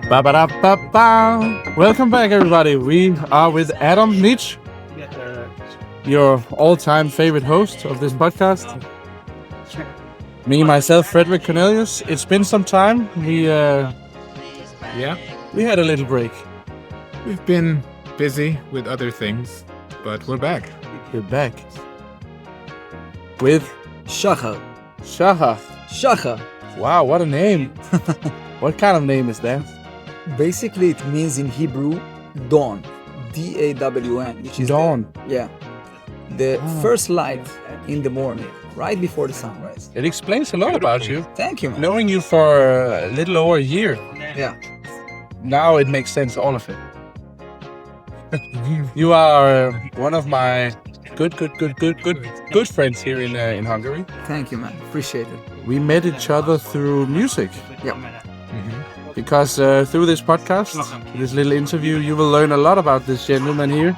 Ba-ba-da-ba-ba. Welcome back, everybody. We are with Adam Nietzsche, your all-time favorite host of this podcast. Me, myself, Frederik, Cornelius. It's been some time. We had a little break. We've been busy with other things, but we're back. We're back with Shachar. Shachar. Wow, what a name! What kind of name is that? Basically, it means in Hebrew, dawn. D-A-W-N, which is Dawn. The first light in the morning, right before the sunrise. It explains a lot about you. Thank you, man. Knowing you for a little over a year, Yeah. now it makes sense, all of it. You are one of my good friends here in Hungary. Thank you, man. Appreciate it. We met each other through music. Yeah. Because through this podcast, this little interview, you will learn a lot about this gentleman here.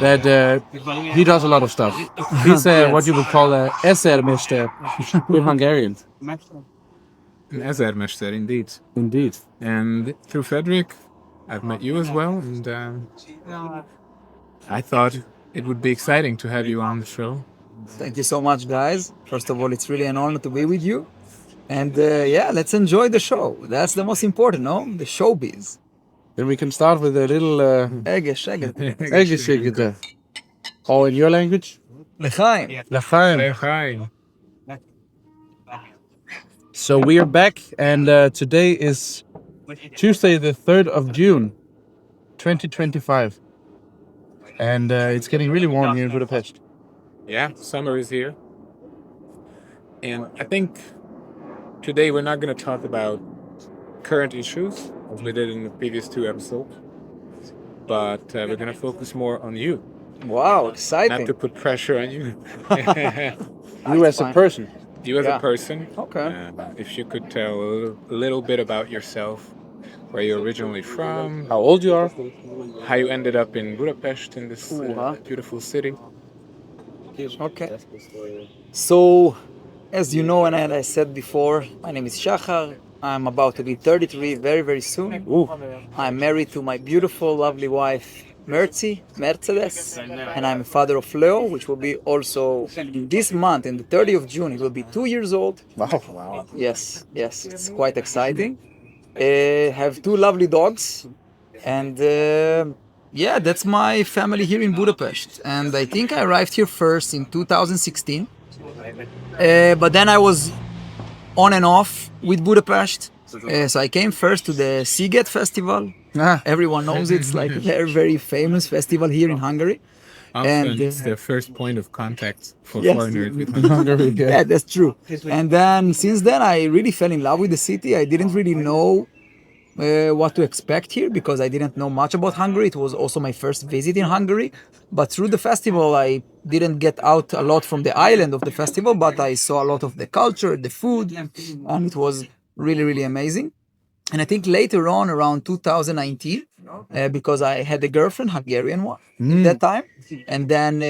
That he does a lot of stuff. He's what you would call a ezermester in Hungarian. An ezermester, indeed. Indeed. And through Frederik, I've met you as well, and I thought it would be exciting to have you on the show. Thank you so much, guys. First of all, it's really an honor to be with you. And let's enjoy the show. That's the most important, no? The showbiz. Then we can start with a little Eggeschigete. Oh, in your language? L'chaim. L'chaim. Hi. So we are back, and today is Tuesday, the 3rd of June, 2025. And it's getting really warm here in Budapest. Yeah, summer is here. And I think today we're not going to talk about current issues, as we did in the previous two episodes. But we're going to focus more on you. Wow, Not exciting. to put pressure on you. You as a person. You as Yeah. a person. Okay. If you could tell a little bit about yourself, where you're originally from, How old you are? how you ended up in Budapest, in this beautiful city. Okay. So, as you know, and as I said before, my name is Shachar. I'm about to be 33 very, very soon. Ooh. I'm married to my beautiful, lovely wife, Mercedes, and I'm a father of Leo, which will be also this month, in the 30th of June, he will be 2 years old. Wow. Yes, it's quite exciting. Have two lovely dogs, and that's my family here in Budapest. And I think I arrived here first in 2016, but then I was on and off with Budapest. So I came first to the Sziget Festival. Everyone knows it's like a very, very famous festival here in Hungary. Often it's the first point of contact for Yes. foreigners with Hungary. Yeah, that's true. And then since then, I really fell in love with the city. I didn't really know what to expect here because I didn't know much about Hungary. It was also my first visit in Hungary. But through the festival, I didn't get out a lot from the island of the festival, but I saw a lot of the culture, the food, and it was really, really amazing. And I think later on, around 2019, because I had a girlfriend, Hungarian one, at that time. And then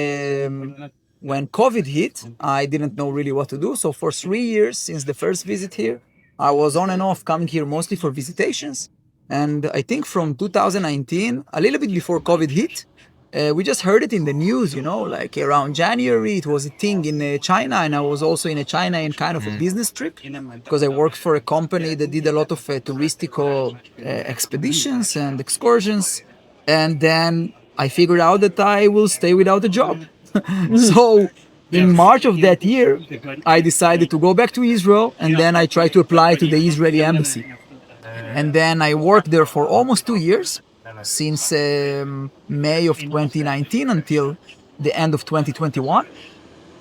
when COVID hit, I didn't know really what to do. So for 3 years, since the first visit here, I was on and off coming here mostly for visitations. And I think from 2019, a little bit before COVID hit, we just heard it in the news, like around January, it was a thing in China, and I was also in China in kind of a business trip because I worked for a company that did a lot of touristical expeditions and excursions. And then I figured out that I will stay without a job. So in March of that year, I decided to go back to Israel, and then I tried to apply to the Israeli embassy. And then I worked there for almost 2 years. Since May of 2019 until the end of 2021.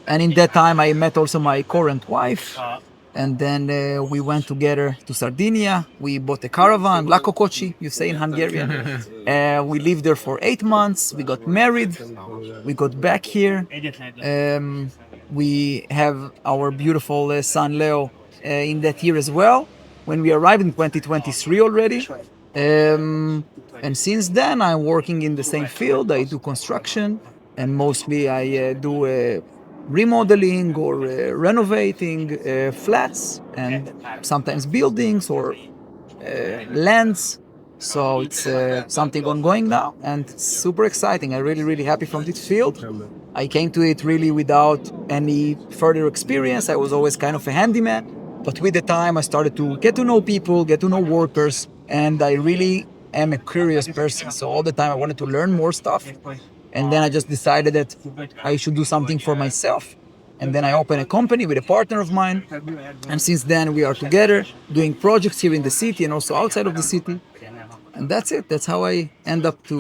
And in that time, I met also my current wife. And then we went together to Sardinia. We bought a caravan, Lakokochi, you say in Hungarian. We lived there for 8 months. We got married. We got back here. We have our beautiful son Leo in that year as well. When we arrived in 2023 already. And since then, I'm working in the same field. I do construction, and mostly I do remodeling or renovating flats and sometimes buildings or lands. So it's something ongoing now, and it's super exciting. I'm really, really happy from this field. I came to it really without any further experience. I was always kind of a handyman, but with the time I started to get to know people, get to know workers, and I really am a curious person. So all the time I wanted to learn more stuff. And then I just decided that I should do something for myself. And then I opened a company with a partner of mine. And since then we are together doing projects here in the city and also outside of the city. And that's it. That's how I end up to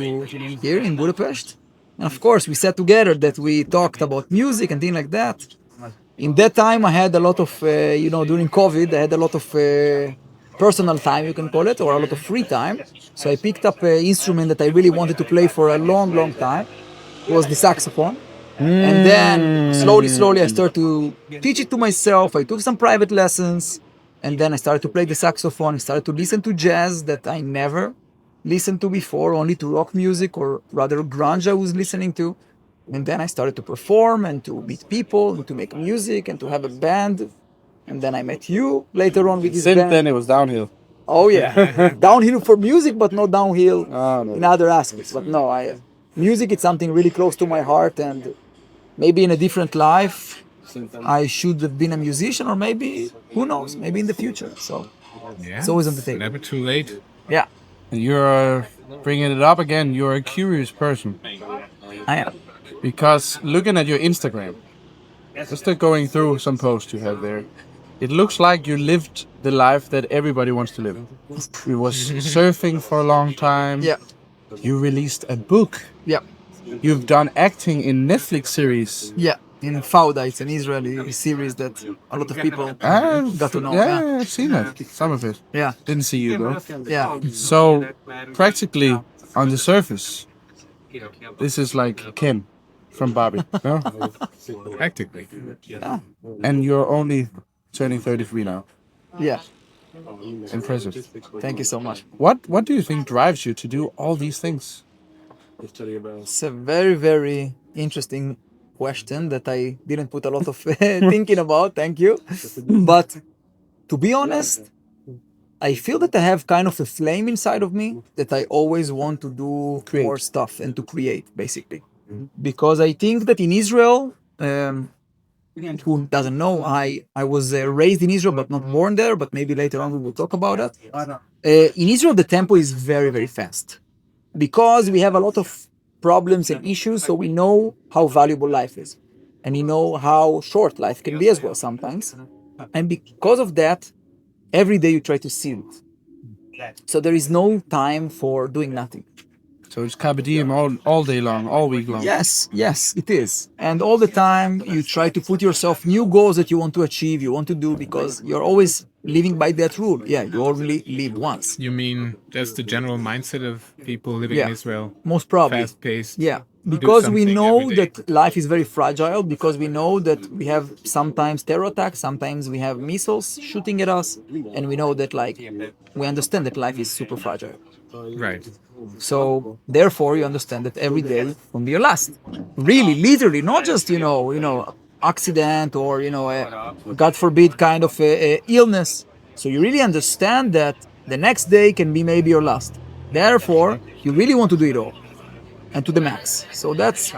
here in Budapest. And of course, we sat together that we talked about music and things like that. In that time, I had a lot of, during COVID, I had a lot of personal time, you can call it, or a lot of free time. So I picked up an instrument that I really wanted to play for a long, long time. It was the saxophone. And then slowly, I started to teach it to myself. I took some private lessons. And then I started to play the saxophone. I started to listen to jazz that I never listened to before, only to rock music, or rather grunge I was listening to. And then I started to perform and to meet people and to make music and to have a band. And then I met you later on with this Since band. then, it was downhill. Oh yeah, downhill for music, but not downhill No. in other aspects. But no, music is something really close to my heart, and maybe in a different life, I should have been a musician, or maybe, who knows, maybe in the future. So it's always on the table. Never too late. Yeah, You're bringing it up again. You're a curious person. I am. Because looking at your Instagram, just going through some posts you have there, it looks like you lived the life that everybody wants to live. You was surfing for a long time. Yeah, You released a book. yeah, You've done acting in Netflix series. yeah. In Fauda, it's an Israeli series that a lot of people got to know. Yeah, I've seen it. Some of it. Yeah, Didn't see you though. yeah. So, practically, on the surface, this is like Ken from Barbie, no? Practically. And you're only turning 33 now. Yeah. Impressive. Thank you so much. What do you think drives you to do all these things? It's a very, very interesting question that I didn't put a lot of thinking about. Thank you. But to be honest, I feel that I have kind of a flame inside of me that I always want to do more stuff and to create, basically. Because I think that in Israel, who doesn't know, I was raised in Israel but not born there, but maybe later on we will talk about that. In Israel, the tempo is very, very fast because we have a lot of problems and issues, so we know how valuable life is. And we know how short life can be as well sometimes. And because of that, every day you try to see it. So there is no time for doing nothing. So it's Carpe Diem all day long, all week long. Yes, it is. And all the time you try to put yourself new goals that you want to achieve, you want to do, because you're always living by that rule. Yeah, you only live once. You mean that's the general mindset of people living in Israel? Most probably. Fast-paced. Yeah, because we something know every day. that life is very fragile, because we know that we have sometimes terror attacks, sometimes we have missiles shooting at us, and we know that we understand that life is super fragile. Right. So therefore you understand that every day will be your last. Really, literally, not just, accident or, a, God forbid, kind of a illness. So you really understand that the next day can be maybe your last. Therefore, you really want to do it all and to the max. So that's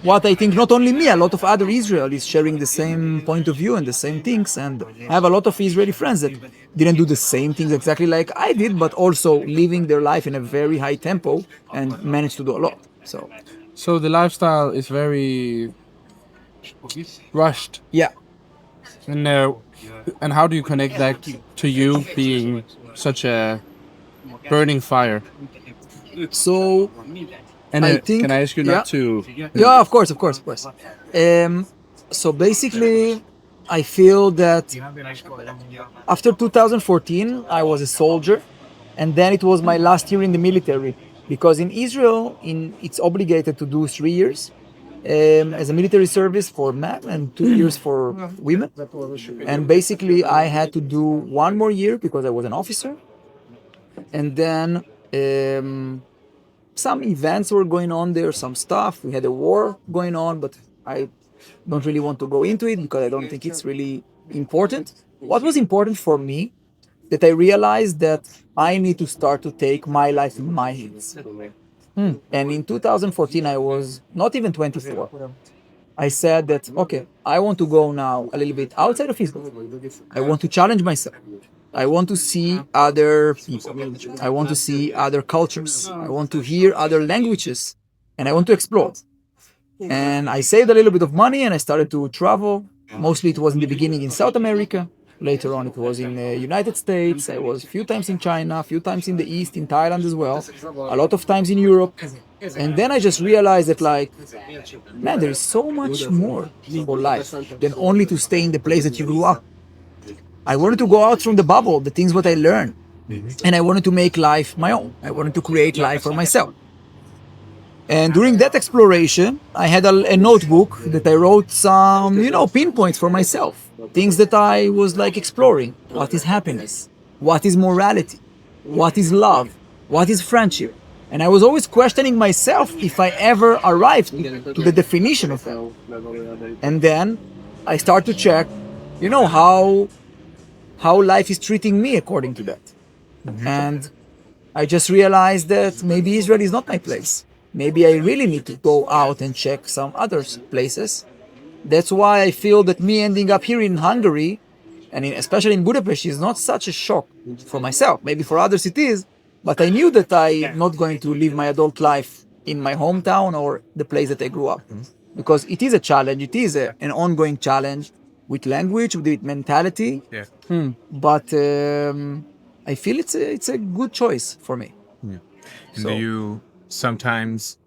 what I think, not only me, a lot of other Israelis sharing the same point of view and the same things. And I have a lot of Israeli friends that didn't do the same things exactly like I did, but also living their life in a very high tempo and managed to do a lot. So the lifestyle is very rushed. Yeah. And how do you connect that to you being such a burning fire? So And I think, can I ask you not to? Yeah, of course. So basically, I feel that after 2014, I was a soldier, and then it was my last year in the military. Because in Israel, it's obligated to do 3 years as a military service for men and 2 years for women. And basically, I had to do 1 more year because I was an officer. And then some events were going on there, some stuff. We had a war going on, but I don't really want to go into it because I don't think it's really important. What was important for me that I realized that I need to start to take my life in my hands. And in 2014, I was not even 24. I said that, okay, I want to go now a little bit outside of Israel. I want to challenge myself. I want to see other people. I want to see other cultures. I want to hear other languages. And I want to explore. And I saved a little bit of money and I started to travel. Mostly it was in the beginning in South America. Later on, it was in the United States. I was a few times in China, a few times in the East, in Thailand as well, a lot of times in Europe. And then I just realized that, like, man, there is so much more for life than only to stay in the place that you grew up. I wanted to go out from the bubble, the things what I learned. And I wanted to make life my own. I wanted to create life for myself. And during that exploration, I had a notebook that I wrote some, pinpoints for myself. Things that I was like exploring. What is happiness? What is morality? What is love? What is friendship? And I was always questioning myself if I ever arrived to the definition of that. And then I start to check, how life is treating me according to that. And I just realized that maybe Israel is not my place. Maybe I really need to go out and check some other places. That's why I feel that me ending up here in Hungary, and especially in Budapest, is not such a shock for myself. Maybe for others it is, but I knew that I'm not going to live my adult life in my hometown or the place that I grew up. Because it is a challenge. It is an ongoing challenge with language, with mentality. Yeah. But I feel it's a good choice for me. And do you sometimes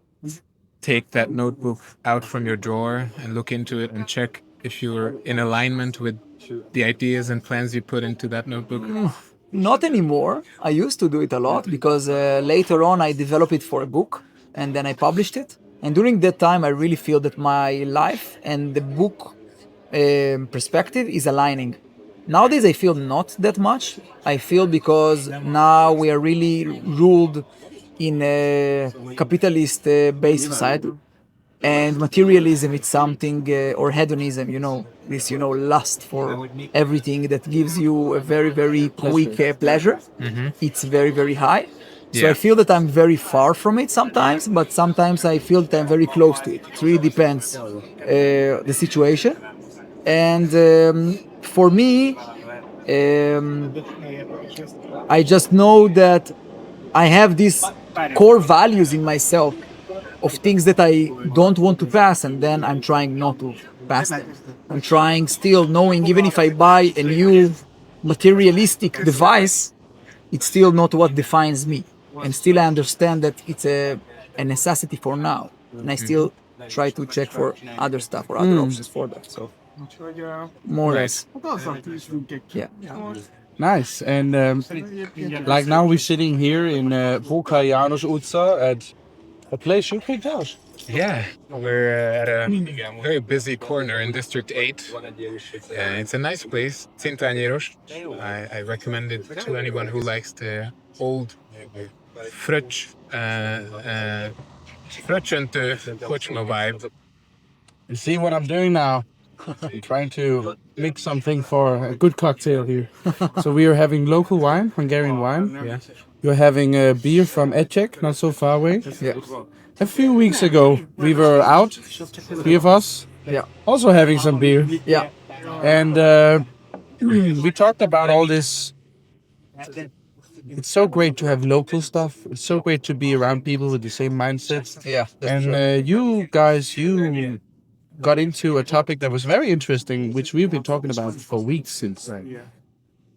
take that notebook out from your drawer and look into it and check if you're in alignment with the ideas and plans you put into that notebook? Not anymore. I used to do it a lot because later on I developed it for a book and then I published it. And during that time, I really feel that my life and the book perspective is aligning. Nowadays, I feel not that much. I feel because now we are really ruled in a capitalist-based society. And materialism, it's something, or hedonism, this, lust for everything that gives you a very, very quick pleasure. It's very, very high. So I feel that I'm very far from it sometimes, but sometimes I feel that I'm very close to it. It really depends the situation. And for me, I just know that I have these core values in myself of things that I don't want to pass, and then I'm trying not to pass them. I'm trying still knowing, even if I buy a new materialistic device, it's still not what defines me. And still I understand that it's a necessity for now. And I still try to check for other stuff or other options for that. So more or less. Yeah. Nice. And like now we're sitting here in Boca Janus Utsa at a place you picked out. Yeah, we're at a very busy corner in District 8. It's a nice place, Cintañeros. I recommend it to anyone who likes the old frötchente Kochma vibe. You see what I'm doing now? I'm trying to mix something for a good cocktail here. So we are having local wine, Hungarian wine. Yeah. You're having a beer from Ecek, not so far away. Yeah. A few weeks ago, we were out, three of us, also having some beer. Yeah. And we talked about all this. It's so great to have local stuff. It's so great to be around people with the same mindset. Yeah. And you guys, you got into a topic that was very interesting, which we've been talking about for weeks since.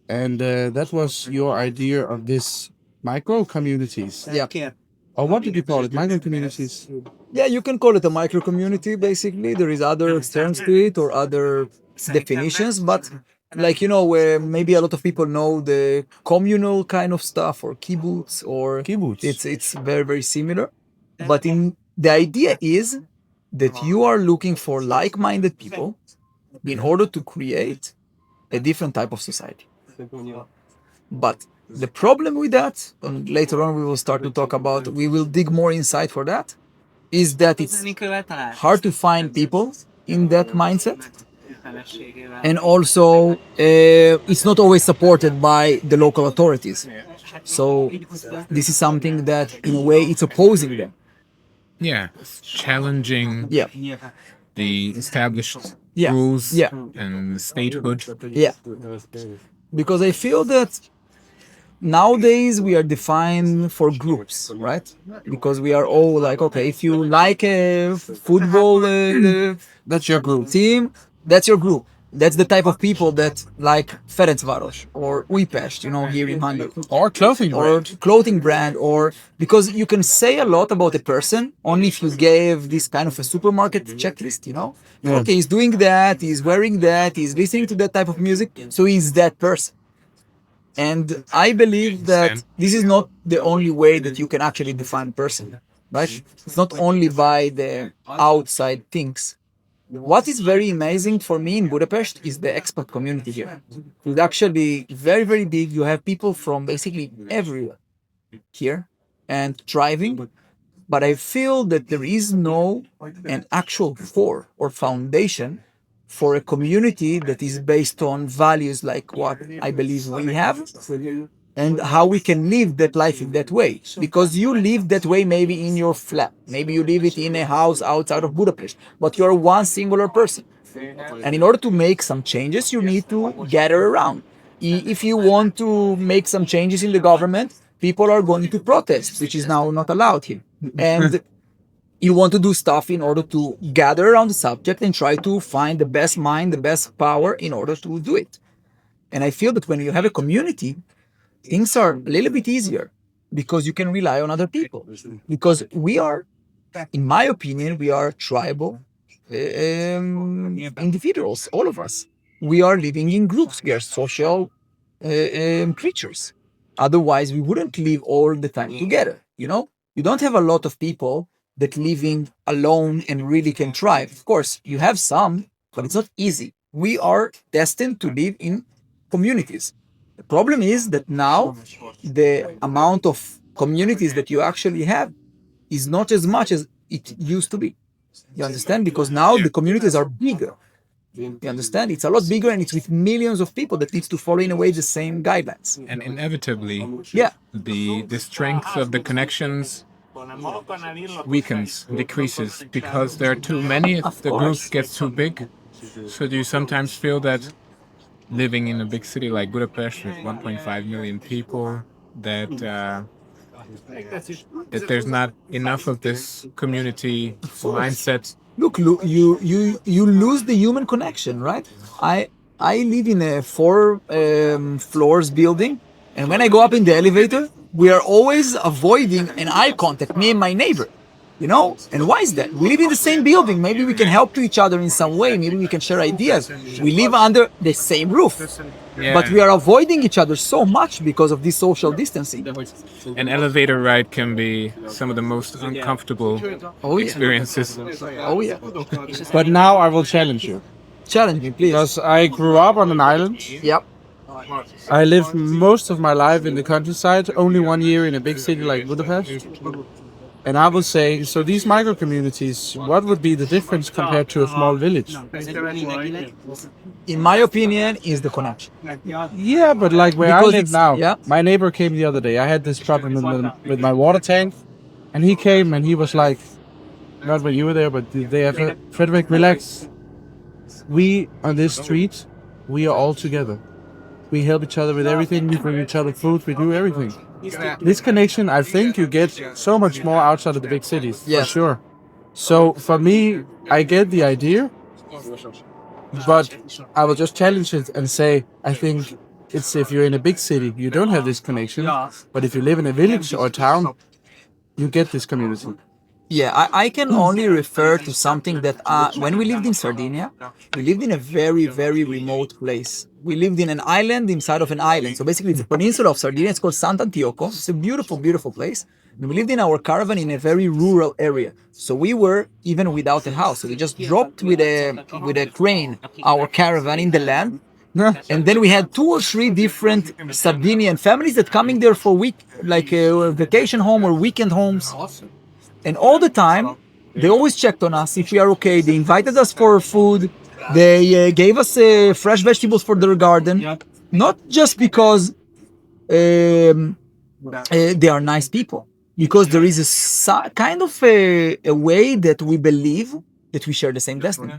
And that was your idea of this micro communities. Yeah. Or what did you call it? Micro communities? Yeah, you can call it a micro community, basically. There is other terms to it or other definitions, but where maybe a lot of people know the communal kind of stuff or kibbutz or Kibbutz. It's very, very similar. But the idea is that you are looking for like-minded people in order to create a different type of society. But the problem with that, and later on we will start to talk about, we will dig more inside for that, is that it's hard to find people in that mindset. And also, it's not always supported by the local authorities. So this is something that, in a way, it's opposing them. Yeah, it's challenging Yeah, the established yeah, rules yeah, and statehood. yeah. Because I feel that nowadays we are defined for groups, right? Because we are all like, okay, if you like a football That's your group. team, that's your group. That's the type of people that like Ferencvaros or Újpest, here in Hungary. Or clothing Or brand. clothing brand, or because you can say a lot about a person only if you gave this kind of a supermarket checklist. Yeah. Okay, he's doing that, he's wearing that, he's listening to that type of music, so he's that person. And I believe that this is not the only way that you can actually define a person, right? It's not only by the outside things. What is very amazing for me in Budapest is the expat community here. It's actually very, very big. You have people from basically everywhere here and thriving. But I feel that there is no an actual core or foundation for a community that is based on values like what I believe we have and how we can live that life in that way. Because you live that way maybe in your flat, maybe you live it in a house outside of Budapest, but you're one singular person. And in order to make some changes, you need to gather around. If you want to make some changes in the government, people are going to protest, which is now not allowed here. And you want to do stuff in order to gather around the subject and try to find the best mind, the best power in order to do it. And I feel that when you have a community, things are a little bit easier because you can rely on other people. Because we are, in my opinion, we are tribal individuals, all of us. We are living in groups. We are social creatures. Otherwise, we wouldn't live all the time together. You don't have a lot of people that living alone and really can thrive. Of course, you have some, but it's not easy. We are destined to live in communities. The problem is that now the amount of communities that you actually have is not as much as it used to be. You understand? Because now the communities are bigger. You understand? It's a lot bigger and it's with millions of people that needs to follow in a way the same guidelines. And inevitably, Yeah. the strength of the connections weakens, decreases, because there are too many if the group gets too big. So do you sometimes feel that living in a big city like Budapest with 1.5 million people, that there's not enough of this community mindset? Look, you lose the human connection, right? I live in a four floors building, and when I go up in the elevator, we are always avoiding an eye contact, me and my neighbor. And why is that? We live in the same building. Maybe we can help to each other in some way. Maybe we can share ideas. We live under the same roof. Yeah. But we are avoiding each other so much because of this social distancing. An elevator ride can be some of the most uncomfortable experiences. Oh yeah. But now I will challenge you. Challenge me, please. Because I grew up on an island. Yep. I lived most of my life in the countryside, only 1 year in a big city like Budapest. And I would say, so these micro communities, what would be the difference compared to a small village? In my opinion, is the connection. Yeah, but like where Because I live it's- now, yeah. my neighbor came the other day. I had this problem with my water tank, and he came and he was like, not when you were there, but the day after, Frederik, relax. We on this street, we are all together. We help each other with everything. We bring each other food. We do everything. This connection, I think you get so much more outside of the big cities, Yes. for sure. So for me, I get the idea, but I will just challenge it and say, I think it's if you're in a big city, you don't have this connection. But if you live in a village or a town, you get this community. Yeah, I can only refer to something that when we lived in Sardinia, we lived in a very, very remote place. We lived in an island inside of an island. So basically, it's a peninsula of Sardinia. It's called Sant'Antioco. It's a beautiful, beautiful place. And we lived in our caravan in a very rural area. So we were even without a house. So we just dropped with a crane our caravan in the land. And then we had 2 or 3 different Sardinian families that coming there for like a vacation home or weekend homes. And all the time, they always checked on us if we are okay. They invited us for food. They gave us fresh vegetables for their garden, not just because they are nice people, because there is kind of a way that we believe that we share the same destiny,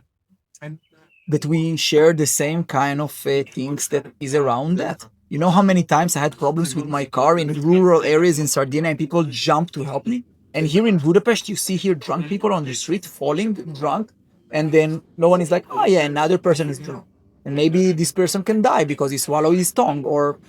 that we share the same kind of things that is around that. You know how many times I had problems with my car in rural areas in Sardinia and people jump to help me? And here in Budapest, you see here drunk people on the street falling drunk, and then no one is like, oh yeah, another person is drunk. And maybe this person can die because he swallowed his tongue, or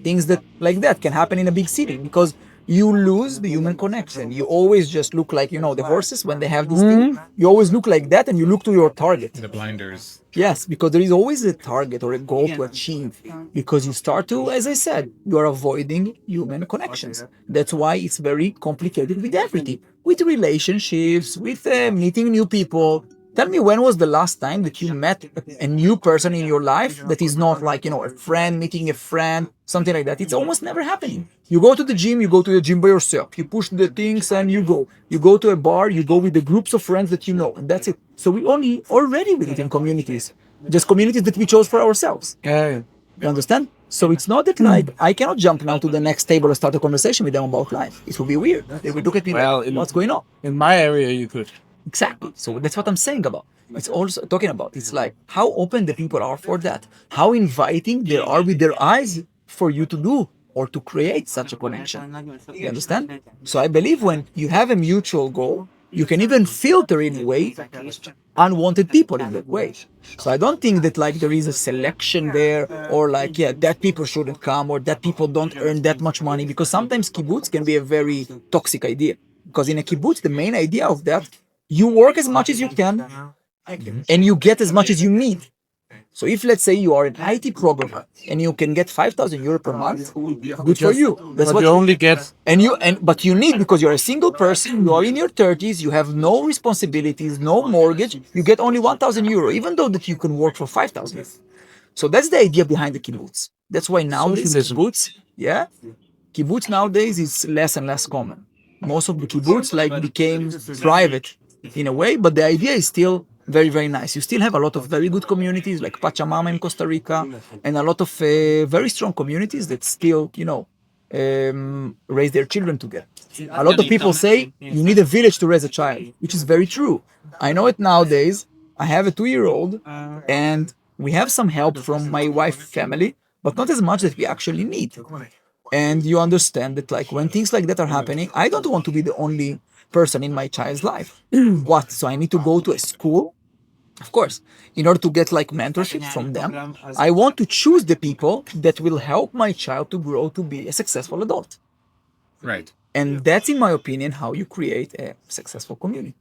things that like that can happen in a big city because you lose the human connection. You always just look like, the horses when they have this thing. You always look like that and you look to your target. The blinders. Yes, because there is always a target or a goal to achieve. Because you start to, as I said, you are avoiding human connections. That's why it's very complicated with everything. With relationships, with meeting new people. Tell me, when was the last time that you met a new person in your life that is not like, a friend meeting a friend, something like that? It's almost never happening. You go to the gym by yourself. You push the things and you go. You go to a bar, you go with the groups of friends that you know, and that's it. So we already live in communities, just communities that we chose for ourselves. Yeah. You understand? So it's not that like I cannot jump now to the next table and start a conversation with them about life. It will be weird. They will look at me like, what's going on? In my area, you could. Exactly. So that's what I'm saying about. It's also talking about. It's like how open the people are for that. How inviting they are with their eyes for you to do or to create such a connection. You understand? So I believe when you have a mutual goal, you can even filter in a way unwanted people in that way. So I don't think that like there is a selection there or like, that people shouldn't come or that people don't earn that much money, because sometimes kibbutz can be a very toxic idea. Because in a kibbutz, the main idea of that, you work as much as you can and you get as much as you need. So if let's say you are an IT programmer and you can get 5,000 euro per month, good for you. That's what you only get. But you need, because you're a single person, you are in your 30s, you have no responsibilities, no mortgage, you get only 1,000 euro, even though that you can work for 5,000. So that's the idea behind the kibbutz. That's why nowadays kibbutz nowadays is less and less common. Most of the kibbutz became private in a way, but the idea is still very, very nice. You still have a lot of very good communities like Pachamama in Costa Rica, and a lot of very strong communities that still, raise their children together. A lot of people say you need a village to raise a child, which is very true. I know it nowadays. I have a 2-year-old, and we have some help from my wife's family, but not as much as we actually need. And you understand that like when things like that are happening, I don't want to be the only person in my child's life. What? So I need to go to a school? Of course, in order to get like mentorship from them, I want to choose the people that will help my child to grow to be a successful adult. Right. And that's, in my opinion, how you create a successful community.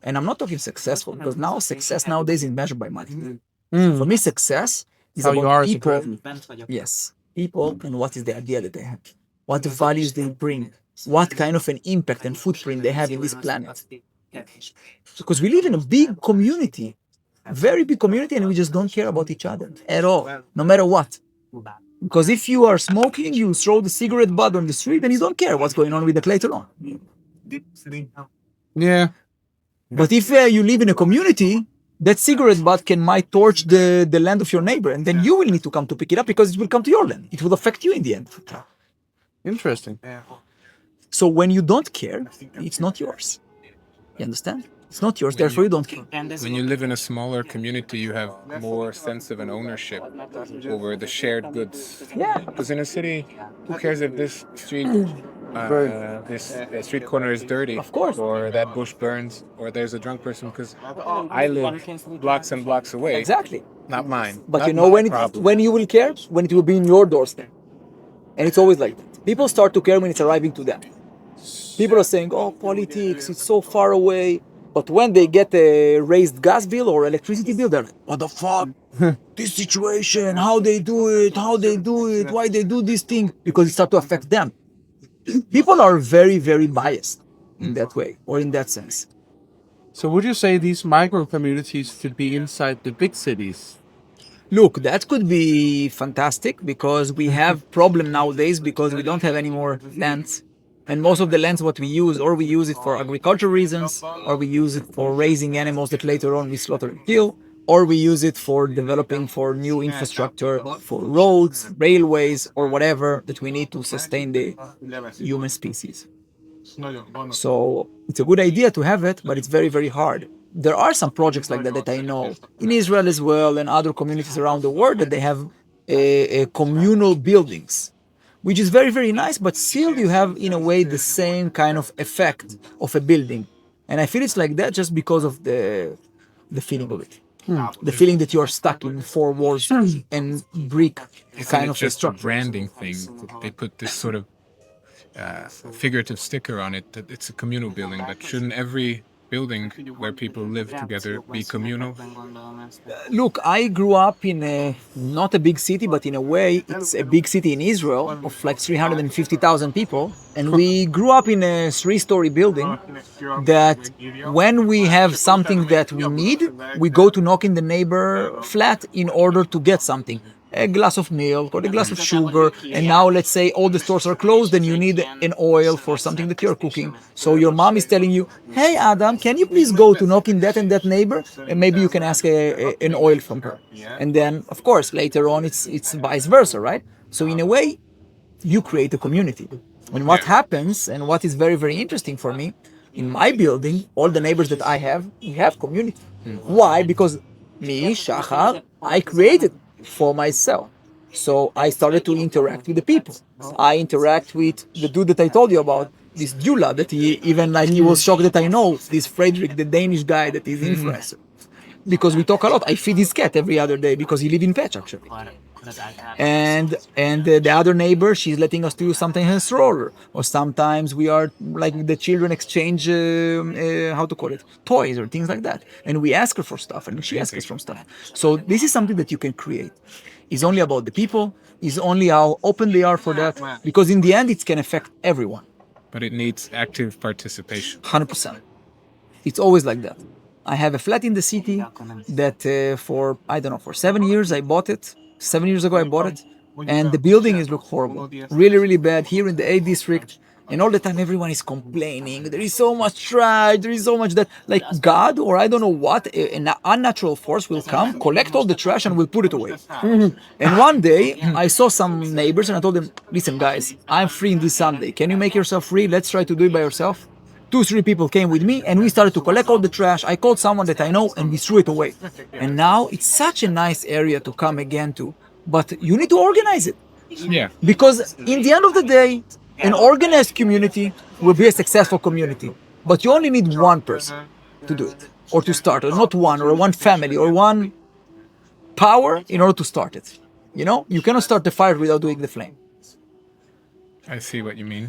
And I'm not talking successful because now success nowadays is measured by money. For me, success is How about you are as a people. person. Yes, people, and what is the idea that they have, what values they bring, what kind of an impact and footprint they have in this planet. Because we live in a big community, very big community, and we just don't care about each other at all, no matter what. Because if you are smoking, you throw the cigarette butt on the street and you don't care what's going on with it later on. Yeah. But if you live in a community, that cigarette butt might torch the land of your neighbor, and then you will need to come to pick it up because it will come to your land. It will affect you in the end. Interesting. So when you don't care, it's not yours. You understand? It's not yours, therefore you don't care. When you live in a smaller community, you have more sense of an ownership over the shared goods. Yeah. Because in a city, who cares if this street corner is dirty, Of course. or that bush burns, or there's a drunk person? Because I live blocks and blocks away. Exactly. Not mine. But Not you know my when problem. when you will care? When it will be in your doorstep. And it's always like that. People start to care when it's arriving to them. People are saying, oh, politics, it's so far away. But when they get a raised gas bill or electricity bill, they're like, what the fuck? This situation, how they do it, why they do this thing? Because it starts to affect them. People are very, very biased in that way, or in that sense. So would you say these micro communities should be inside the big cities? Look, that could be fantastic because we have problem nowadays because we don't have any more lands. And most of the lands what we use, or we use it for agricultural reasons, or we use it for raising animals that later on we slaughter and kill, or we use it for developing for new infrastructure, for roads, railways, or whatever that we need to sustain the human species. So it's a good idea to have it, but it's very, very hard. There are some projects like that that I know in Israel as well and other communities around the world that they have communal buildings, which is very, very nice, but still you have in a way the same kind of effect of a building. And I feel it's like that just because of the feeling of it. The feeling that you're stuck in four walls and brick kind of a just a structure. branding thing. They put this sort of figurative sticker on it that it's a communal building, but shouldn't every building where people live together be communal? Look, I grew up in not a big city, but in a way, it's a big city in Israel of like 350,000 people. And we grew up in a three-story building that when we have something that we need, we go to knock in the neighbor flat in order to get something. A glass of milk or a glass of sugar, and now let's say all the stores are closed and you need an oil for something that you're cooking. So your mom is telling you, hey Adam, can you please go to knock in that and that neighbor, and maybe you can ask an oil from her. And then of course later on it's vice versa, right? So in a way you create a community. And what happens, and what is very, very interesting for me, in my building, all the neighbors that I have, we have community. Why? Because me, Shachar, I created for myself. So I started to interact with the people. I interact with the dude that I told you about, this Dula, that he even like he was shocked that I know, this Frederik, the Danish guy that is influencer. Because we talk a lot. I feed his cat every other day because he lives in Fetch actually. And the other neighbor, she's letting us do something in her stroller, or sometimes we are like the children exchange how to call it, toys or things like that, and we ask her for stuff and she asks us for stuff. So this is something that you can create. It's only about the people, it's only how open they are for that, because in the end it can affect everyone. But it needs active participation. 100%. It's always like that. I have a flat in the city that for, I don't know, for 7 years I bought it. 7 years ago I bought it, and the building is look horrible, really, really bad here in the A district. And all the time everyone is complaining. There is so much trash. There is so much that, like God or I don't know what, an unnatural force will come, collect all the trash, and will put it away. And one day I saw some neighbors and I told them, "Listen, guys, I'm free this Sunday. Can you make yourself free? Let's try to do it by yourself." 2-3 people came with me and we started to collect all the trash. I called someone that I know and we threw it away. And now it's such a nice area to come again to. But you need to organize it. Yeah. Because in the end of the day, an organized community will be a successful community. But you only need one person to do it, or to start, or not one, or one family, or one power in order to start it. You know, you cannot start the fire without doing the flame. I see what you mean.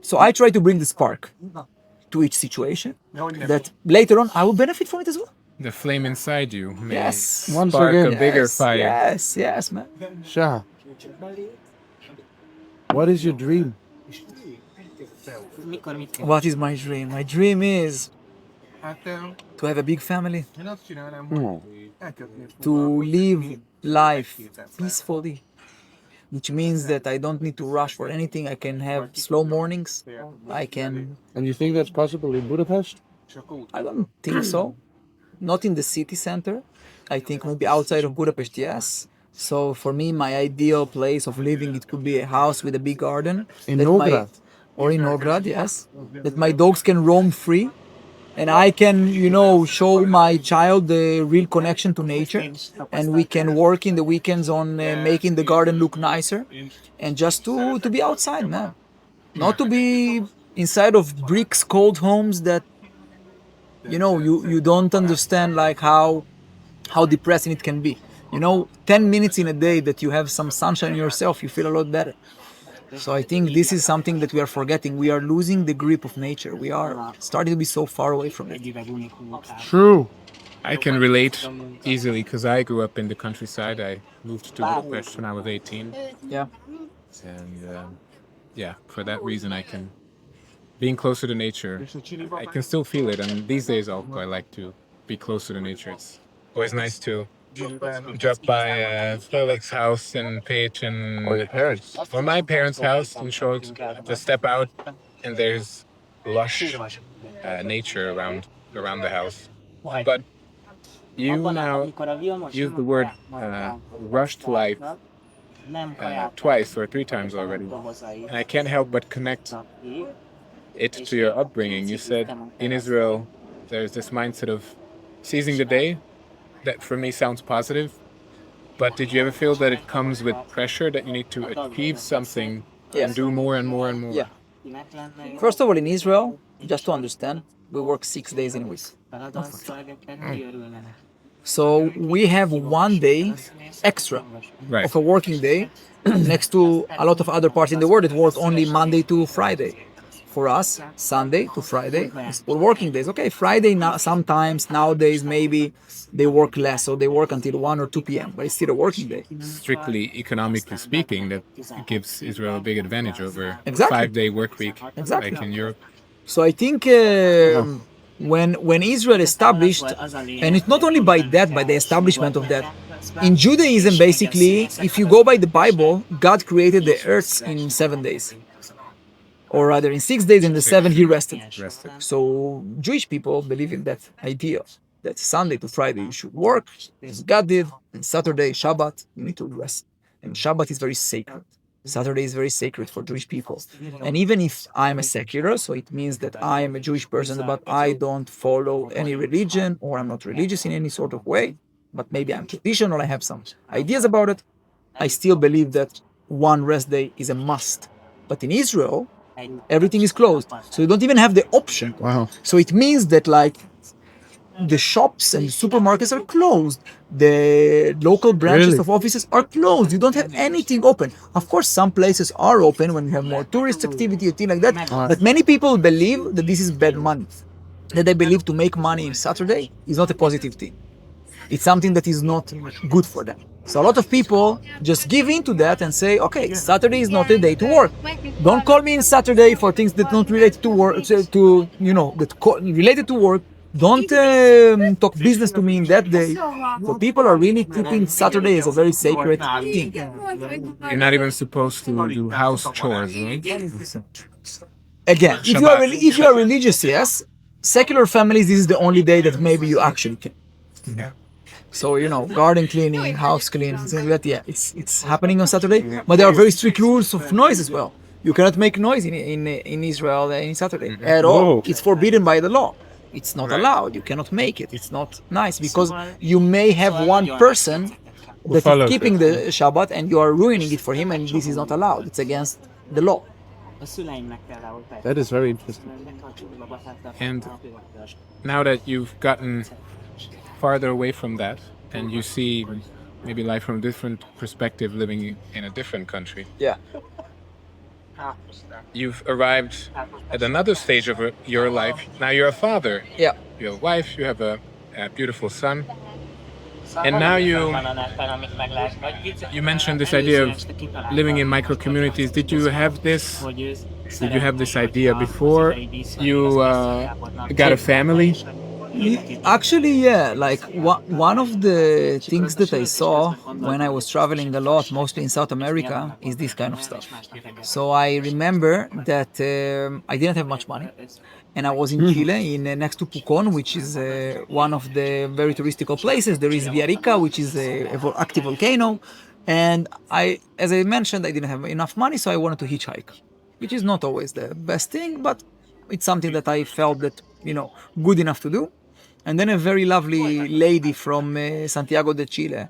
So I try to bring the spark to each situation that later on I will benefit from it as well. The flame inside you may Yes. Once spark again. a bigger fire. Yes, man. Shah, what is your dream? What is my dream? My dream is to have a big family, to live life peacefully, which means that I don't need to rush for anything. I can have slow mornings. I can. And you think that's possible in Budapest? I don't think so. Not in the city center. I think maybe outside of Budapest, yes. So for me, my ideal place of living, it could be a house with a big garden. In that Nógrád? Or in Nógrád, yes. That my dogs can roam free. And I can, you know, show my child the real connection to nature. And we can work in the weekends on making the garden look nicer. And just to be outside, man. Not to be inside of bricks, cold homes that, you know, you don't understand like how depressing it can be. You know, 10 minutes in a day that you have some sunshine yourself, you feel a lot better. So I think this is something that we are forgetting. We are losing the grip of nature. We are starting to be so far away from it. True. I can relate easily because I grew up in the countryside. I moved to Budapest when I was 18. Yeah. And yeah, for that reason, I can, being closer to nature, I can still feel it. And these days also, I like to be closer to nature. It's always nice to drop by Frederik's house in Page and Or your parents. or my parents' house in short, just step out and there's lush nature around the house. But You now use the word rushed life twice or three times already. And I can't help but connect it to your upbringing. You said in Israel, there's this mindset of seizing the day. That for me sounds positive. But did you ever feel that it comes with pressure that you need to achieve something and do more and more and more? Yeah. First of all, in Israel, just to understand, we work 6 days in a week. So we have 1 day extra Right. of a working day next to a lot of other parts in the world that work only Monday to Friday. For us, Sunday to Friday is for working days. Okay, Friday now sometimes nowadays maybe they work less, so they work until 1 or 2 p.m. But it's still a working day. Strictly economically speaking, that gives Israel a big advantage over Exactly. 5-day work week Exactly. like in Europe. So I think when Israel established, and it's not only by that, by the establishment of that. In Judaism, basically, if you go by the Bible, God created the earth in 7 days. Or rather, in 6 days, in the 7th, he rested. So Jewish people believe in that idea that Sunday to Friday you should work, as God did, and Saturday, Shabbat, you need to rest. And Shabbat is very sacred. Saturday is very sacred for Jewish people. And even if I'm a secular, so it means that I am a Jewish person, but I don't follow any religion, or I'm not religious in any sort of way, but maybe I'm traditional, I have some ideas about it, I still believe that one rest day is a must. But in Israel, everything is closed. So you don't even have the option. Wow. So it means that like the shops and supermarkets are closed. The local branches of offices are closed. You don't have anything open. Of course, some places are open when you have more tourist activity or things like that. But many people believe that this is bad money. That they believe to make money on Saturday is not a positive thing. It's something that is not good for them. So a lot of people just give in to that and say, okay, Saturday is not a day to work. Don't call me on Saturday for things that not relate to work, related to work. Don't talk business to me in that day. So people are really keeping Saturday as a very sacred thing. You're not even supposed to do house chores, right? Again, if you are religious, yes. Secular families, this is the only day that maybe you actually can. Yeah. So, garden cleaning, house cleaning, things like that, yeah, it's happening on Saturday. But there are very strict rules of noise as well. You cannot make noise in Israel in Saturday at all. It's forbidden by the law. It's not allowed. You cannot make it. It's not nice because you may have one person that is keeping the Shabbat and you are ruining it for him, and this is not allowed. It's against the law. That is very interesting. And now that you've gotten farther away from that and you see maybe life from a different perspective living in a different country. Yeah. You've arrived at another stage of your life. Now you're a father. Yeah. You have a wife, you have a beautiful son. And now you mentioned this idea of living in micro communities. Did you have this idea before you got a family? Actually, yeah. Like one of the things that I saw when I was traveling a lot, mostly in South America, is this kind of stuff. So I remember that I didn't have much money, and I was in Chile, next to Pucón, which is one of the very touristical places. There is Villarrica, which is an active volcano, and as I mentioned, I didn't have enough money, so I wanted to hitchhike, which is not always the best thing, but it's something that I felt that good enough to do. And then a very lovely lady from Santiago de Chile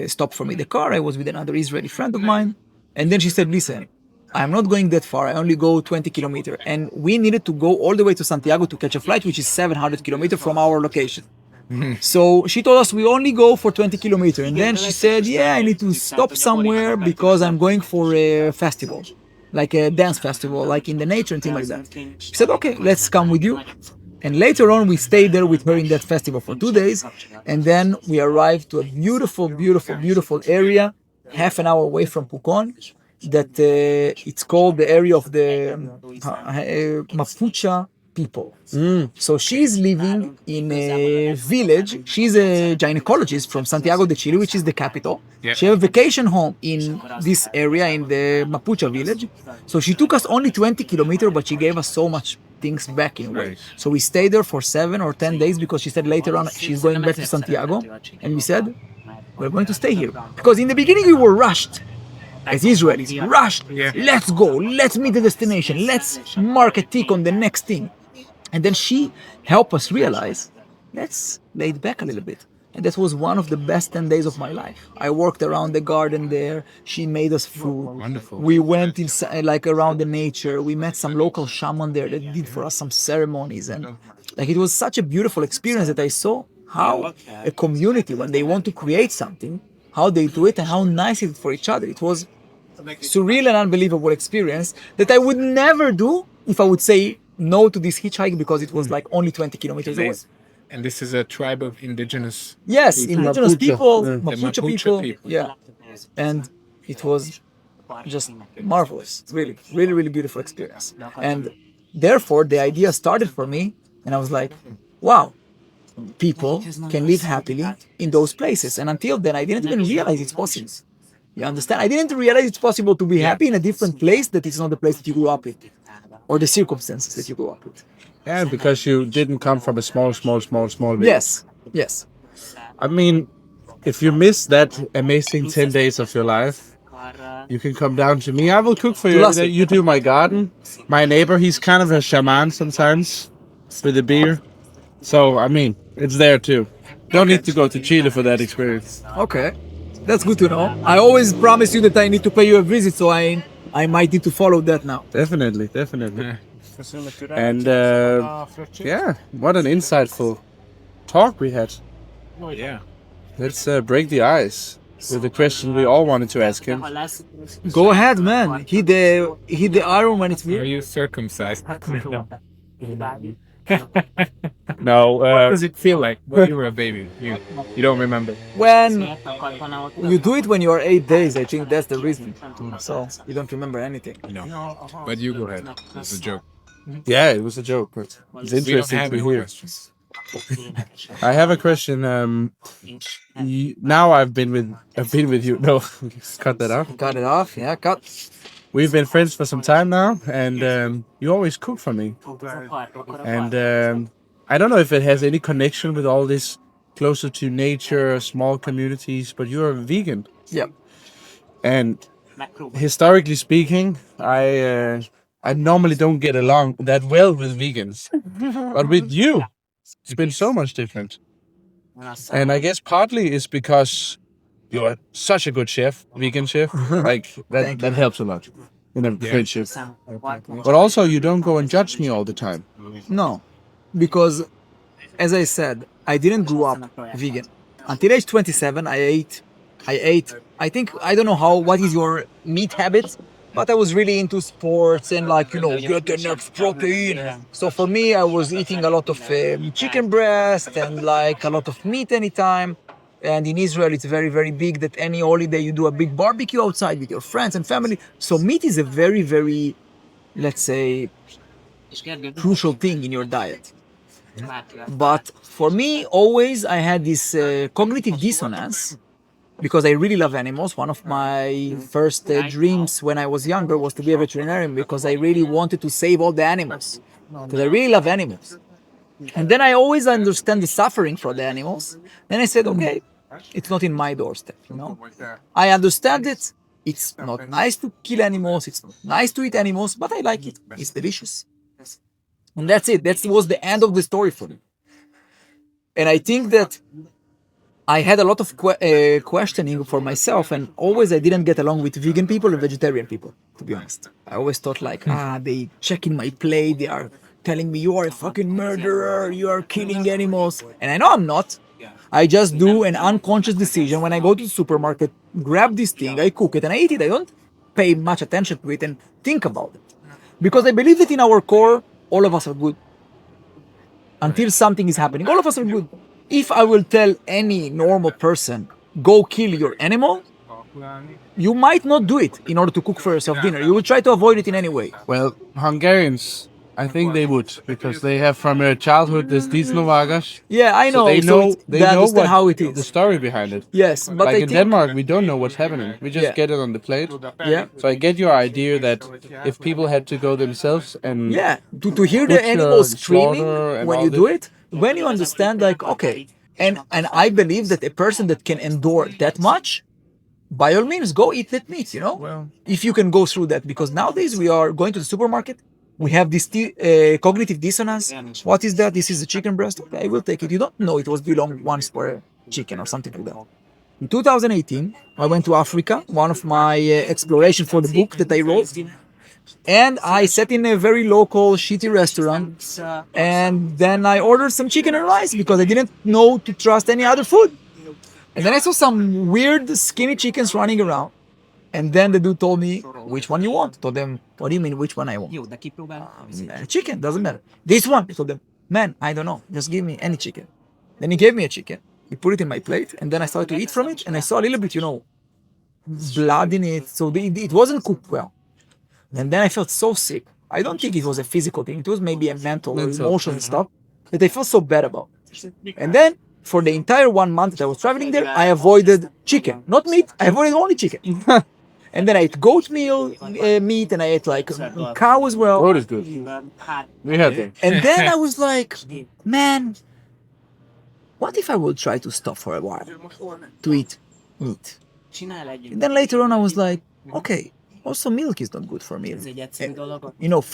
stopped for me the car. I was with another Israeli friend of mine. And then she said, listen, I'm not going that far. I only go 20 kilometers. And we needed to go all the way to Santiago to catch a flight, which is 700 kilometers from our location. So she told us we only go for 20 kilometers. And then she said, yeah, I need to stop somewhere because I'm going for a festival, like a dance festival, like in the nature and things like that. She said, okay, let's come with you. And later on, we stayed there with her in that festival for 2 days. And then we arrived to a beautiful, beautiful, beautiful area, half an hour away from Pucón, that it's called the area of the Mapuche people. So she's living in a village. She's a gynecologist from Santiago de Chile, which is the capital. Yeah. She has a vacation home in this area, in the Mapuche village. So she took us only 20 kilometers, but she gave us so much things back in a way. Right. So we stayed there for 7 or 10 days because she said later on she's going back to Santiago, and we said we're going to stay here because in the beginning we were rushed. As Israelis, rushed. Yeah. Let's go. Let's meet the destination. Let's mark a tick on the next thing. And then she helped us realize, let's lay it back a little bit. And that was one of the best 10 days of my life. I worked around the garden there. She made us food. Wonderful. We went inside, like around the nature. We met some local shaman there that did for us some ceremonies. And like it was such a beautiful experience that I saw how a community, when they want to create something, how they do it and how nice it is for each other. It was surreal and unbelievable experience that I would never do if I would say no to this hitchhike because it was like only 20 kilometers away. And this is a tribe of indigenous. Yes, people. indigenous Mapuche. people, Yeah. Mapuche Mapuche people. Yeah. And it was just marvelous. Really, really, really beautiful experience. And therefore, the idea started for me, and I was like, wow, people can live happily in those places. And until then, I didn't even realize it's possible. You understand? I didn't realize it's possible to be happy in a different place that is not the place that you grew up in, or the circumstances that you grew up with. Yeah, because you didn't come from a small village. Yes, yes. I mean, if you miss that amazing 10 days of your life, you can come down to me. I will cook for you. Lassi. You do my garden. My neighbor, he's kind of a shaman sometimes with a beer. So, I mean, it's there too. Don't need to go to Chile for that experience. Okay, that's good to know. I always promise you that I need to pay you a visit, so I might need to follow that now. Definitely. And yeah, what an insightful talk we had. Yeah. Let's break the ice with the question we all wanted to ask him. Go ahead, man. Hit the iron when it's Are real. you circumcised? No, What does it feel like when you were a baby? You don't remember. When you do it when you are 8 days, I think that's the reason. So you don't remember anything. No. But you go ahead. It's a joke. yeah, it was a joke, but it's We don't interesting have to any hear. questions. I have a question. Now I've been with you. No, cut that out. Cut it off. Yeah, cut. We've been friends for some time now, and you always cook for me. And I don't know if it has any connection with all this closer to nature, small communities, but you're a vegan. Yeah. And historically speaking, I normally don't get along that well with vegans. But with you, it's been so much different. And I guess partly it's because you're such a good chef, vegan chef. Like that helps a lot in a friendship. But also you don't go and judge me all the time. No, because as I said, I didn't grow up vegan. Until age 27, I ate. I think I don't know what is your meat habits, but I was really into sports and get the next protein. So for me, I was eating a lot of chicken breast and like a lot of meat anytime. And in Israel, it's very, very big that any holiday you do a big barbecue outside with your friends and family. So meat is a very, very, let's say, crucial thing in your diet. But for me, always I had this cognitive dissonance because I really love animals. One of my first dreams when I was younger was to be a veterinarian because I really wanted to save all the animals. Because I really love animals. And then I always understand the suffering for the animals. Then I said, okay, it's not in my doorstep, I understand it. It's not nice to kill animals. It's not nice to eat animals, but I like it. It's delicious. And that's it. That was the end of the story for me. And I think that I had a lot of questioning for myself, and always I didn't get along with vegan people and vegetarian people, to be honest. I always thought they check in my plate, they are telling me you are a fucking murderer, you are killing animals. And I know I'm not. I just do an unconscious decision when I go to the supermarket, grab this thing, I cook it and I eat it. I don't pay much attention to it and think about it. Because I believe that in our core, all of us are good. Until something is happening, all of us are good. If I will tell any normal person, go kill your animal, you might not do it in order to cook for yourself dinner. You will try to avoid it in any way. Well, Hungarians, I think they would, because they have from their childhood this Dieselwagen. Yeah, I know. So they So know they understand what how it is. the story behind it. Yes, but Like I in think Denmark, we don't know what's happening. We just Yeah. get it on the plate. yeah, So I get your idea that if people had to go themselves and yeah, to hear the butcher animals and screaming slaughter and when all you do this. it, when you understand, like, okay, and I believe that a person that can endure that much, by all means, go eat that meat. Well, If you can go through that, because nowadays we are going to the supermarket, we have this cognitive dissonance. What is that? This is a chicken breast. Okay, I will take it. You don't know it was belong once for a chicken or something like that. In 2018, I went to Africa, one of my exploration for the book that I wrote. And I sat in a very local shitty restaurant, and then I ordered some chicken and rice because I didn't know to trust any other food. And then I saw some weird skinny chickens running around. And then the dude told me, which one you want? I told them, what do you mean, which one I want? Chicken, doesn't matter. This one. I told them, man, I don't know. Just give me any chicken. Then he gave me a chicken. He put it in my plate, and then I started to eat from it, and I saw a little bit, blood in it. So it wasn't cooked well. And then I felt so sick. I don't think it was a physical thing. It was maybe a mental or emotional stuff that I felt so bad about. And then for the entire 1 month that I was traveling there, I avoided chicken, not meat. I avoided only chicken. And then I ate goat meat, and I ate like cow as well. road is good. We had them. And then I was like, man, what if I will try to stop for a while to eat meat? And then later on I was like, okay, also milk is not good for me.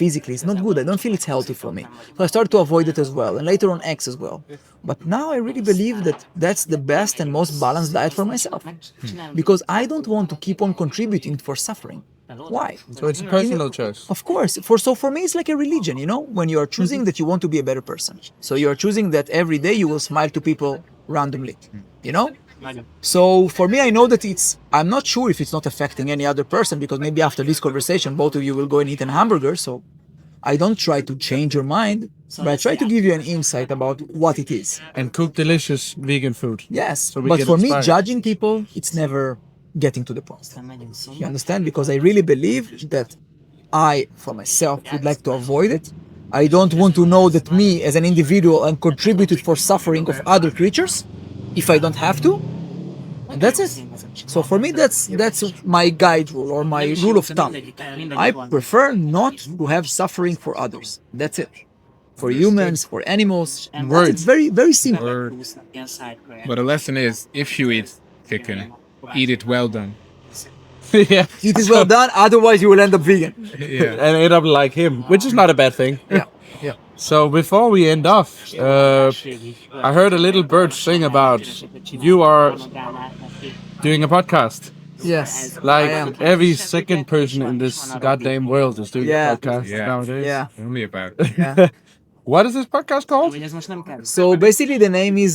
Physically it's not good. I don't feel it's healthy for me. So I started to avoid it as well. And later on eggs as well. But now I really believe that that's the best and most balanced diet for myself. Because I don't want to keep on contributing for suffering. Why? So it's a personal choice. Of course. For me, it's like a religion, when you are choosing that you want to be a better person. So you are choosing that every day you will smile to people randomly, So for me, I know that I'm not sure if it's not affecting any other person, because maybe after this conversation, both of you will go and eat a hamburger. So I don't try to change your mind, but I try to give you an insight about what it is. And cook delicious vegan food. Yes. So we But get for me, inspired. judging people, it's never getting to the point. You understand? Because I really believe that I, for myself, would like to avoid it. I don't want to know that me as an individual am contributed for suffering of other creatures if I don't have to. And that's it. So for me, that's my guide rule or my rule of thumb. I prefer not to have suffering for others. That's it. For humans, for animals. Words. It's very, very simple. But the lesson is, if you eat chicken, eat it well done. Yeah. It is well done, otherwise you will end up vegan. Yeah. And end up like him, which is not a bad thing. Yeah. Yeah. So before we end off, I heard a little bird sing about you are doing a podcast. Yes. Like I am. every second person in this goddamn world is doing Yeah. a podcast Yeah. nowadays. Yeah. Only about. Yeah. What is this podcast called? So basically the name is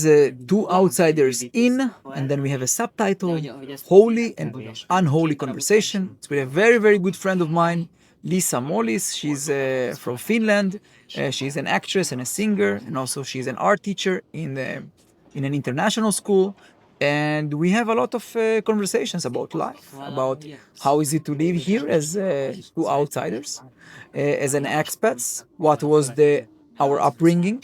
Two Outsiders In, and then we have a subtitle, Holy and Unholy Conversation. It's with a very, very good friend of mine, Lisa Mollis. She's from Finland. She's an actress and a singer, and also she's an art teacher in an international school. And we have a lot of conversations about life, about how is it to live here as two outsiders, as an expats, what was our upbringing.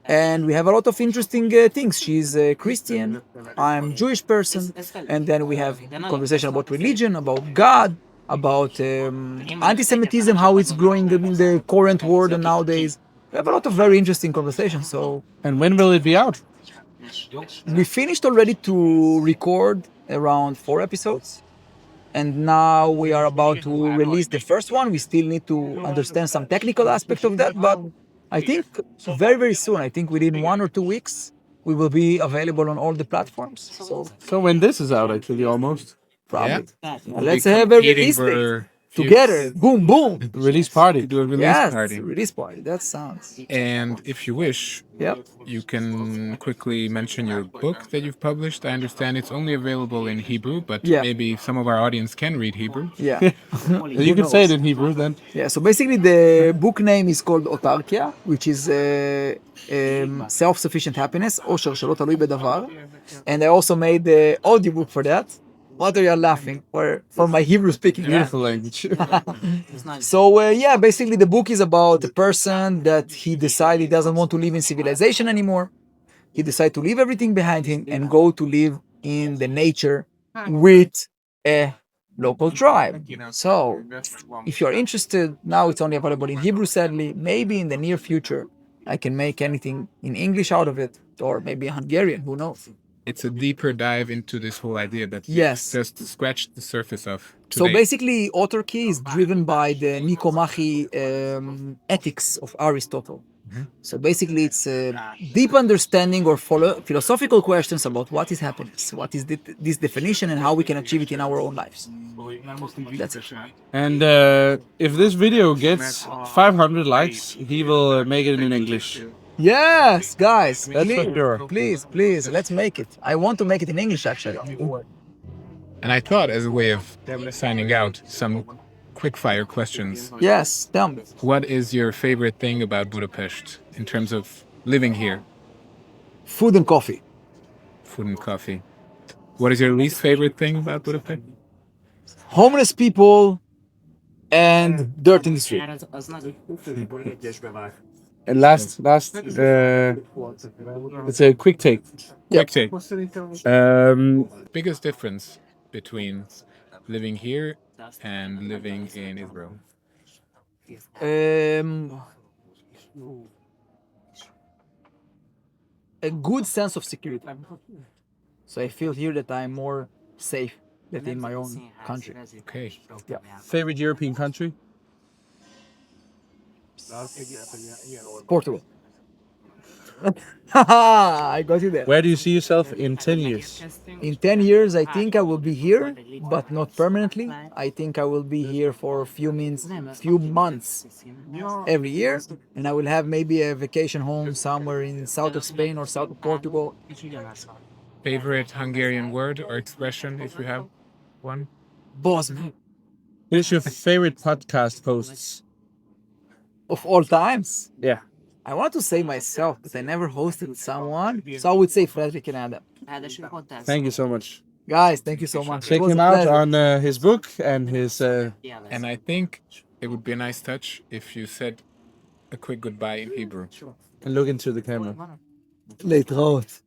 And we have a lot of interesting things. She's a Christian, I'm a Jewish person, and then we have conversation about religion, about God, about anti-Semitism, how it's growing in the current world and nowadays. We have a lot of very interesting conversations. So, And when will it be out? we finished already to record around 4 episodes. And now we are about to release the first one. We still need to understand some technical aspect of that, but I think very, very soon, I think within 1 or 2 weeks, we will be available on all the platforms. So when this is out, actually, almost. Probably. Yeah. Let's have a release date together. Boom, boom. Release party. Do a release Yes, party. release party. That sounds. And if you wish, Yep. you can quickly mention your book that you've published. I understand it's only available in Hebrew, but Yeah. maybe some of our audience can read Hebrew. Yeah. You can say it in Hebrew then. Yeah, so basically the book name is called Autarkia, which is self-sufficient happiness, עושר שלא תלוי בדבר. And I also made the audiobook for that. What are you laughing for my Hebrew speaking? Beautiful language. So yeah, basically the book is about a person that he decided he doesn't want to live in civilization anymore. He decided to leave everything behind him and go to live in the nature with a local tribe. So if you're interested, now it's only available in Hebrew, sadly. Maybe in the near future, I can make anything in English out of it, or maybe Hungarian, who knows? It's a deeper dive into this whole idea that you Yes. just scratched the surface of So today. basically, autarky is driven by the Nicomachi ethics of Aristotle. So basically, it's a deep understanding or philosophical questions about what is happiness, what is this definition, and how we can achieve it in our own lives. That's it. And if this video gets 500 likes, he will make it in English. Yes, guys, That's for please, sure. please, let's make it. I want to make it in English, actually. And I thought, as a way of signing out, some quick-fire questions. Yes, tell me. What is your favorite thing about Budapest in terms of living here? Food and coffee. Food and coffee. What is your least favorite thing about Budapest? Homeless people and dirt in the street. And last, it's a quick take. Quick take. Biggest difference between living here and living in Israel? A good sense of security. So I feel here that I'm more safe than in my own country. Okay. Yeah. Favorite European country? Portugal. I got you there. Where do you see yourself in 10 years? In 10 years, I think I will be here, but not permanently. I think I will be here for a few months every year, and I will have maybe a vacation home somewhere in south of Spain or south of Portugal. Favorite Hungarian word or expression, if you have one? Boss Who's your favorite podcast hosts? of all times. Yeah. I want to say myself, but I never hosted someone, so I would say Frederik and Adam. Thank you so much. Guys, thank you so much. Check It was him a out pleasure. on his book and his. And I think it would be a nice touch if you said a quick goodbye in Hebrew. And look into the camera. להתראות.